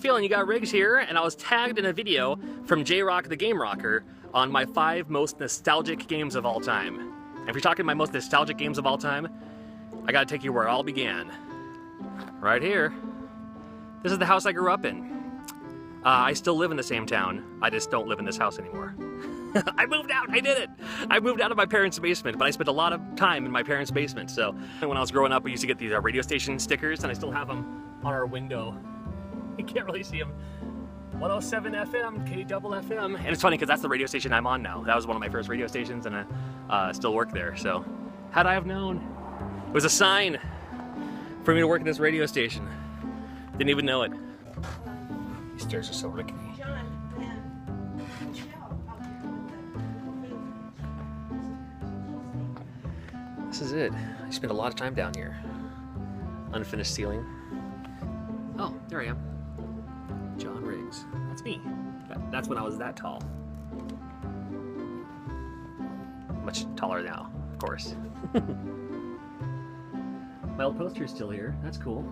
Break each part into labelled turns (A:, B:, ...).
A: feeling? You got Rigg'd here, and I was tagged in a video from J-Rock the Game Rocker on my 5 most nostalgic games of all time. And if you're talking my most nostalgic games of all time, I gotta take you where it all began. Right here. This is the house I grew up in. I still live in the same town. I just don't live in this house anymore. I moved out, I did it! I moved out of my parents' basement, but I spent a lot of time in my parents' basement, so. When I was growing up, we used to get these radio station stickers, and I still have them on our window. You can't really see them. 107 FM, K double FM. And it's funny, because that's the radio station I'm on now. That was one of my first radio stations, and I still work there, so. Had I have known. It was a sign for me to work at this radio station. Didn't even know it. These stairs are so rickety. This is it. I spent a lot of time down here. Unfinished ceiling. Oh, there I am. John Riggs. That's me. That's when I was that tall. Much taller now, of course. My old poster is still here. That's cool.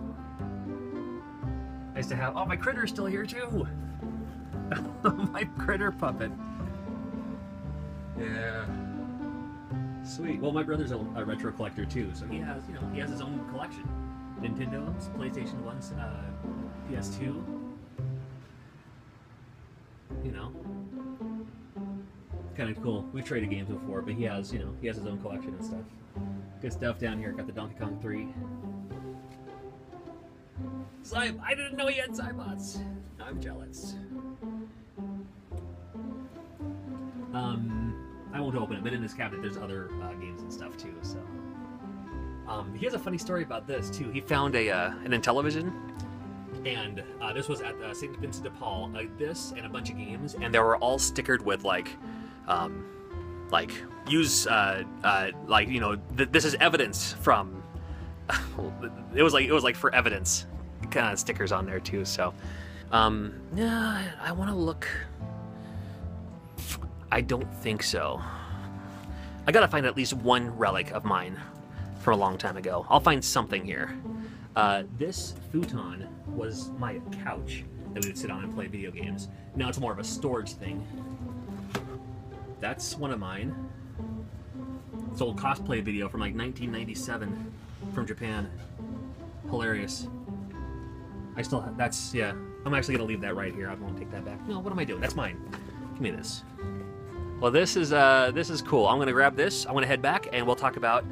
A: I used to have. Oh, my critter's still here too. My critter puppet. Yeah. Sweet. Well, my brother's a retro collector too, so he has, you know, he has his own collection. Nintendo's, PlayStation 1's, PS2. You know, kind of cool. We've traded games before, but he has, you know, he has his own collection and stuff. Good stuff down here. Got the Donkey Kong 3. I didn't know he had Cybots. I'm jealous. I won't open it, but in this cabinet there's other games and stuff too. So, he has a funny story about this too. He found an Intellivision, and this was at St. Vincent de Paul. This and a bunch of games, and they were all stickered with like use like, you know, this is evidence from. It was like for evidence kind of stickers on there too. So, yeah, I want to look. I don't think so. I gotta find at least one relic of mine from a long time ago. I'll find something here. This futon was my couch that we would sit on and play video games. Now it's more of a storage thing. That's one of mine. It's an old cosplay video from like 1997 from Japan. Hilarious. I still have, that's, yeah. I'm actually gonna leave that right here. I won't take that back. No, what am I doing? That's mine. Give me this. Well, this is cool. I'm gonna grab this. I'm gonna head back, and we'll talk about.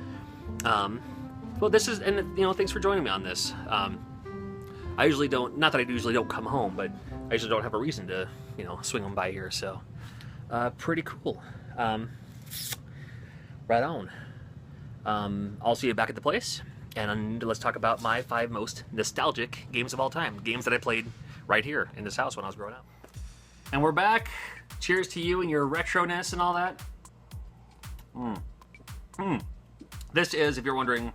A: Well, this is, and you know, thanks for joining me on this. I usually don't. Not that I usually don't come home, but I usually don't have a reason to, you know, swing them by here. So, pretty cool. Right on. I'll see you back at the place, and let's talk about my 5 most nostalgic games of all time. Games that I played right here in this house when I was growing up. And we're back. Cheers to you and your retroness and all that. This is, if you're wondering,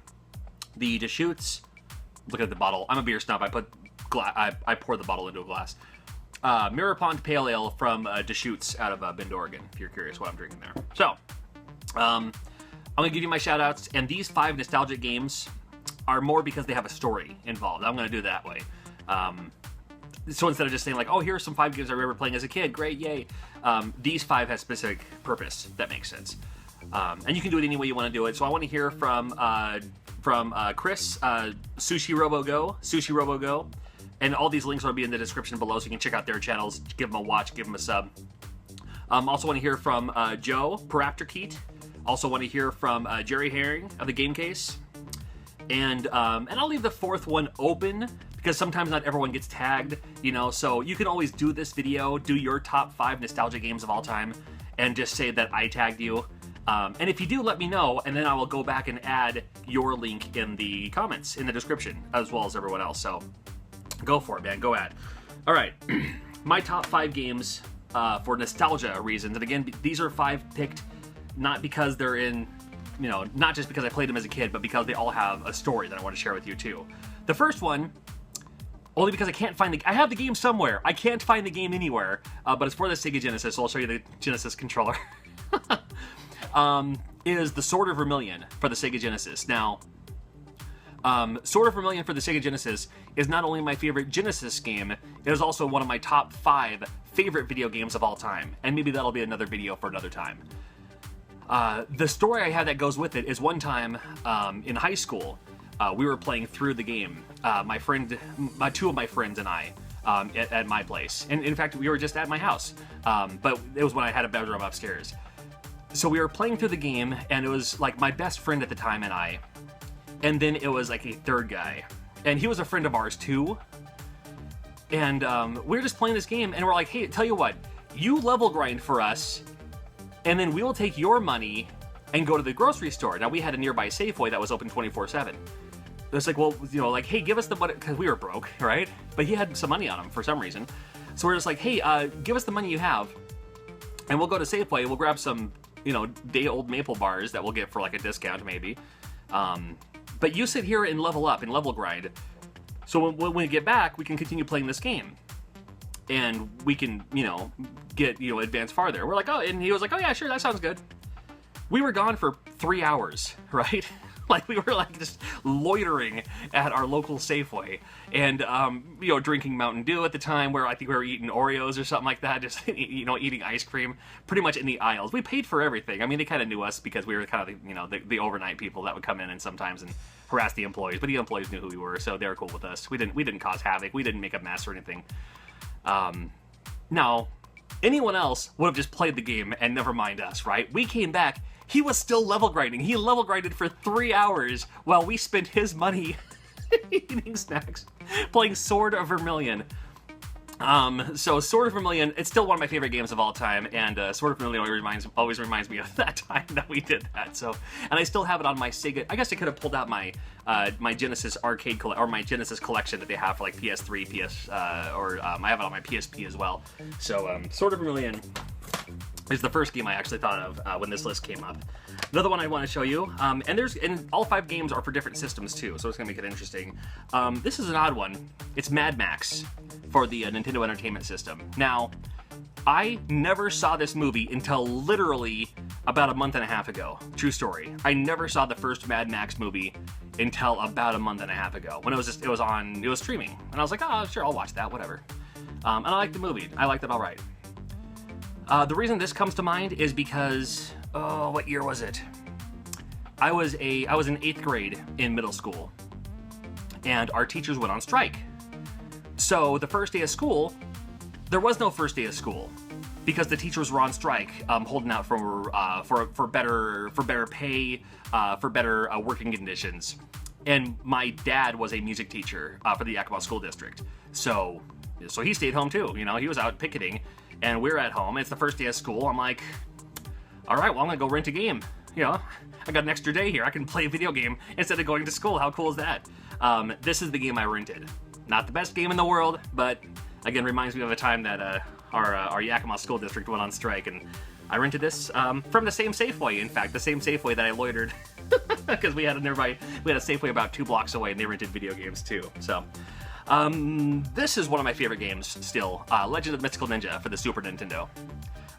A: the Deschutes. Look at the bottle. I'm a beer snob. I pour the bottle into a glass. Mirror Pond Pale Ale from Deschutes out of Bend, Oregon, if you're curious what I'm drinking there. So, I'm going to give you my shout-outs, and these 5 nostalgic games are more because they have a story involved. I'm going to do it that way. So instead of just saying like, oh, here are some 5 games I remember playing as a kid, great, yay. These 5 have specific purpose. That makes sense. And you can do it any way you want to do it. So I want to hear from Chris, Sushi Robo Go, and all these links will be in the description below, so you can check out their channels, give them a watch, give them a sub. Also want to hear from Joe Parapterkeet. Also want to hear from Jerry Herring of the Game Case, and I'll leave the 4th one open, because sometimes not everyone gets tagged, you know, so you can always do this video, do your top 5 nostalgia games of all time, and just say that I tagged you. And if you do, let me know, and then I will go back and add your link in the comments, in the description, as well as everyone else. So go for it, man. Go at. All right. My top 5 games for nostalgia reasons. And again, these are 5 picked not because they're in, you know, not just because I played them as a kid, but because they all have a story that I want to share with you too. The first one, only because I can't find I have the game somewhere. I can't find the game anywhere, but it's for the Sega Genesis, so I'll show you the Genesis controller. Is the Sword of Vermilion for the Sega Genesis. Now, Sword of Vermilion for the Sega Genesis is not only my favorite Genesis game, it is also one of my top 5 favorite video games of all time, and maybe that'll be another video for another time. The story I have that goes with it is one time in high school, we were playing through the game. Two of my friends and I, at my place. And in fact, we were just at my house, but it was when I had a bedroom upstairs. So we were playing through the game, and it was like my best friend at the time and I, and then it was like a third guy, and he was a friend of ours too. And we were just playing this game, and we're like, hey, tell you what, you level grind for us, and then we will take your money and go to the grocery store. Now, we had a nearby Safeway that was open 24/7. It's like, well, you know, like, hey, give us the money, because we were broke, right? But he had some money on him for some reason. So we're just like, hey, give us the money you have, and we'll go to Safeway, we'll grab some, you know, day-old maple bars that we'll get for like a discount maybe. But you sit here and level up and level grind. So when we get back, we can continue playing this game. And we can, you know, advance farther. We're like, oh, and he was like, oh yeah, sure, that sounds good. We were gone for 3 hours, right? Like, we were like just loitering at our local Safeway and, you know, drinking Mountain Dew at the time, where I think we were eating Oreos or something like that, just, you know, eating ice cream pretty much in the aisles. We paid for everything. I mean, they kind of knew us because we were kind of, you know, the overnight people that would come in and sometimes and harass the employees, but the employees knew who we were, so they were cool with us. We didn't cause havoc. We didn't make a mess or anything. Now, anyone else would have just played the game and never mind us, right? We came back. He was still level grinding. He level grinded for 3 hours while we spent his money eating snacks, playing Sword of Vermilion. So Sword of Vermilion, it's still one of my favorite games of all time, and Sword of Vermilion always reminds me of that time that we did that. So, and I still have it on my Sega. I guess I could have pulled out my my Genesis arcade or my Genesis collection that they have for like PS3, I have it on my PSP as well. So Sword of Vermilion is the first game I actually thought of when this list came up. Another one I want to show you, and all 5 games are for different systems too, so it's gonna make it interesting. This is an odd one. It's Mad Max for the Nintendo Entertainment System. Now, I never saw this movie until literally about a month and a half ago. True story. I never saw the first Mad Max movie until about a month and a half ago when it was streaming, and I was like, oh sure, I'll watch that, whatever. And I liked the movie. I liked it all right. The reason this comes to mind is because, what year was it? I was in 8th grade in middle school, and our teachers went on strike. So the first day of school, there was no first day of school because the teachers were on strike, holding out for better pay, for better working conditions. And my dad was a music teacher for the Yakima school district, so he stayed home too. You know, he was out picketing. And we're at home. It's the first day of school. I'm like, all right, well, I'm gonna go rent a game. You know, I got an extra day here. I can play a video game instead of going to school. How cool is that? This is the game I rented. Not the best game in the world, but again, reminds me of a time that our Yakima school district went on strike, and I rented this from the same Safeway. In fact, the same Safeway that I loitered because we had a Safeway about 2 blocks away, and they rented video games too. So. This is one of my favorite games still, Legend of Mythical Ninja for the Super Nintendo.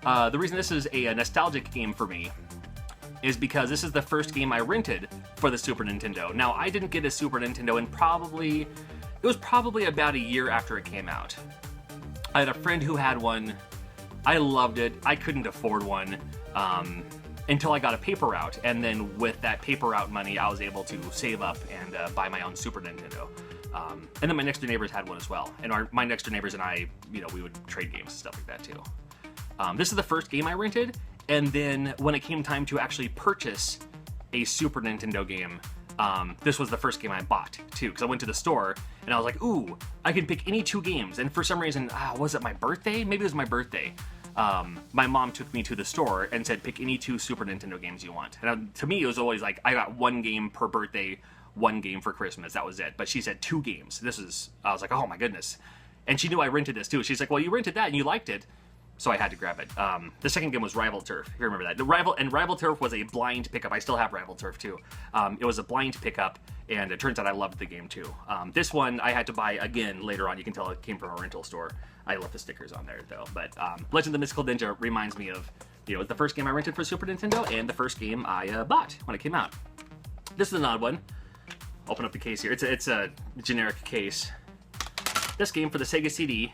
A: The reason this is a nostalgic game for me is because this is the first game I rented for the Super Nintendo. Now, I didn't get a Super Nintendo it was probably about a year after it came out. I had a friend who had one. I loved it. I couldn't afford one until I got a paper route, and then with that paper route money, I was able to save up and buy my own Super Nintendo. And then my next door neighbors had one as well. And my next door neighbors and I, you know, we would trade games and stuff like that too. This is the first game I rented. And then when it came time to actually purchase a Super Nintendo game, this was the first game I bought too. Because I went to the store and I was like, ooh, I can pick any 2 games. And for some reason, was it my birthday? Maybe it was my birthday. My mom took me to the store and said, pick any 2 Super Nintendo games you want. And to me, it was always like, I got 1 game per birthday, 1 game for Christmas. That was it. But she said 2 games. I was like, oh my goodness. And she knew I rented this too. She's like, well, you rented that and you liked it, so I had to grab it. The second game was Rival Turf. You remember that? Rival Turf was a blind pickup. I still have Rival Turf too. It was a blind pickup, and it turns out I loved the game too. This one I had to buy again later on. You can tell it came from a rental store. I left the stickers on there though. But Legend of the Mythical Ninja reminds me of, you know, the first game I rented for Super Nintendo and the first game I bought when it came out. This is an odd one. open up the case here. It's a generic case. This game for the Sega CD,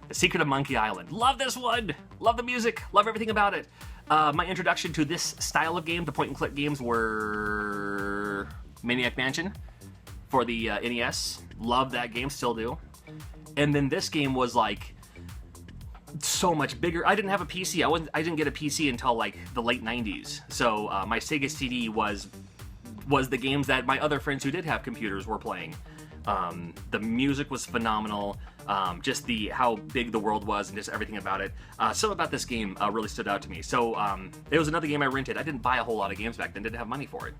A: The Secret of Monkey Island. Love this one! Love the music, love everything about it. My introduction to this style of game, the point-and-click games, were Maniac Mansion for the NES. Love that game, still do. And then this game was like so much bigger. I didn't have a PC. I didn't get a PC until like the late 90s. So my Sega CD was the games that my other friends who did have computers were playing. The music was phenomenal. Just how big the world was and just everything about it. Something about this game really stood out to me. So it was another game I rented. I didn't buy a whole lot of games back then. Didn't have money for it.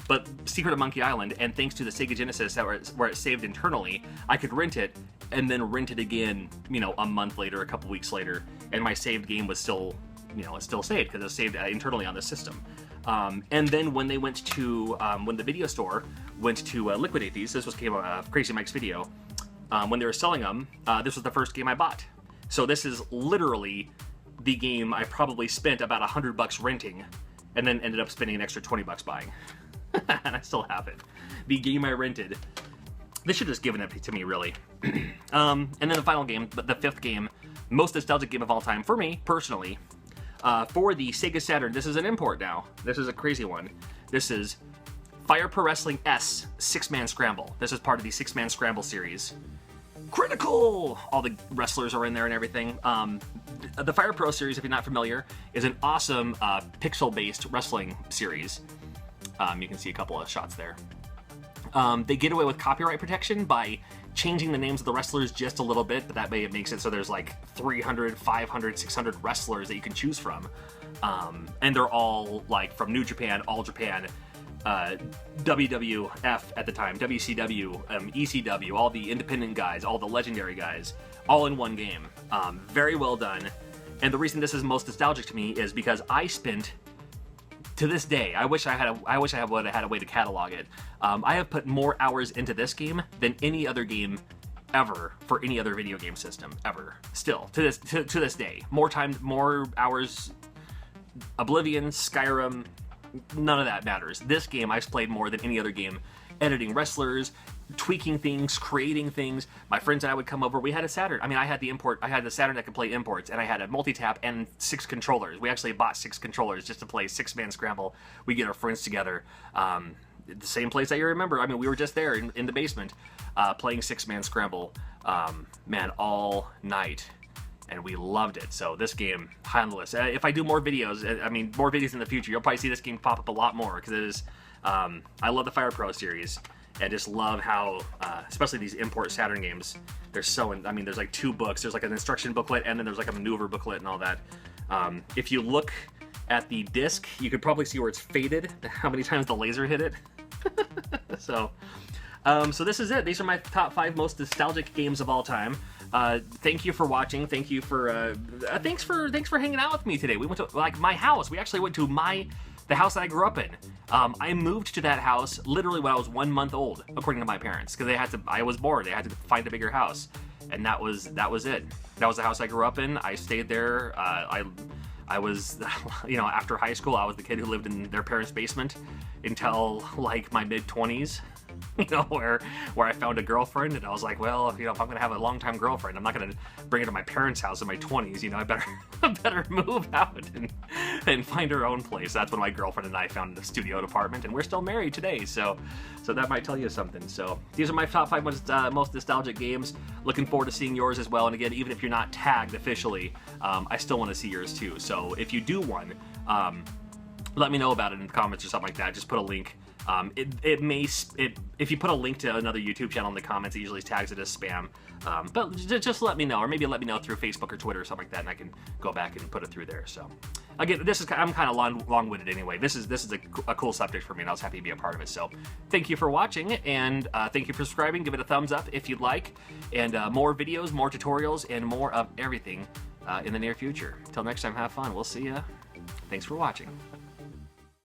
A: But Secret of Monkey Island, and thanks to the Sega Genesis where it saved internally, I could rent it and then rent it again, a month later, a couple weeks later, and my saved game was still, it's still saved because it was saved internally on the system. And then when they went to, when the video store went to liquidate these, this came out of Crazy Mike's video, when they were selling them, this was the first game I bought. So this is literally the game I probably spent about $100 renting, and then ended up spending an extra $20 buying. And I still have it. The game I rented. They should have just given it to me, really. And then the final game, but the fifth game, most nostalgic game of all time for me, personally, for the Sega Saturn. This is an import now. This is a crazy one. This is Fire Pro Wrestling S Sixman Scramble. This is part of the Sixman Scramble series. Critical! All the wrestlers are in there and everything. The Fire Pro series, if you're not familiar, is an awesome pixel-based wrestling series. You can see a couple of shots there. They get away with copyright protection by changing the names of the wrestlers just a little bit, but that way it makes it so there's like 300, 500, 600 wrestlers that you can choose from. And they're all like from New Japan, All Japan, WWF at the time, WCW, ECW, all the independent guys, all the legendary guys, all in one game. Very well done. And the reason this is most nostalgic to me is because I spent, to this day, I wish I would have had a way to catalog it. I have put more hours into this game than any other game ever for any other video game system ever. Still, to this day, more time, more hours. Oblivion, Skyrim, none of that matters. This game I've played more than any other game. Editing wrestlers, tweaking things, creating things. My friends and I would come over. We had a Saturn. I mean, I had the Saturn that could play imports, and I had a multi-tap and 6 controllers. We actually bought 6 controllers just to play Sixman Scramble. We get our friends together. The same place that you remember. I mean, we were just there in the basement playing Sixman Scramble, man, all night. And we loved it. So this game, high on the list. If I do more videos, more videos in the future, you'll probably see this game pop up a lot more, because it is, I love the Fire Pro series, and just love how, especially these import Saturn games, there's there's like 2 books. There's like an instruction booklet, and then there's like a maneuver booklet and all that. If you look at the disc, you could probably see where it's faded, how many times the laser hit it. So this is it. These are my top 5 most nostalgic games of all time. Thank you for watching. Thank you for thanks for hanging out with me today. We went to my house. We actually went to the house that I grew up in. I moved to that house literally when I was 1 month old, according to my parents, because I was bored. They had to find a bigger house, and that was it. That was the house I grew up in. I stayed there. I was, after high school, I was the kid who lived in their parents' basement until like my mid-20s. Where I found a girlfriend, and I was like, well, if I'm gonna have a long-time girlfriend, I'm not gonna bring her to my parents' house in my 20s. I better move out and find her own place. That's when my girlfriend and I found a studio apartment, and we're still married today. So that might tell you something. So these are my top 5 most nostalgic games. Looking forward to seeing yours as well. And again, even if you're not tagged officially, I still want to see yours too. So if you do one, let me know about it in the comments or something like that. Just put a link. If you put a link to another YouTube channel in the comments, it usually tags it as spam. But just let me know, or maybe let me know through Facebook or Twitter or something like that, and I can go back and put it through there. So again, I'm kind of long-winded anyway. This is a cool subject for me, and I was happy to be a part of it. So thank you for watching, and thank you for subscribing. Give it a thumbs up if you'd like, and more videos, more tutorials, and more of everything in the near future. Until next time, have fun. We'll see ya. Thanks for watching.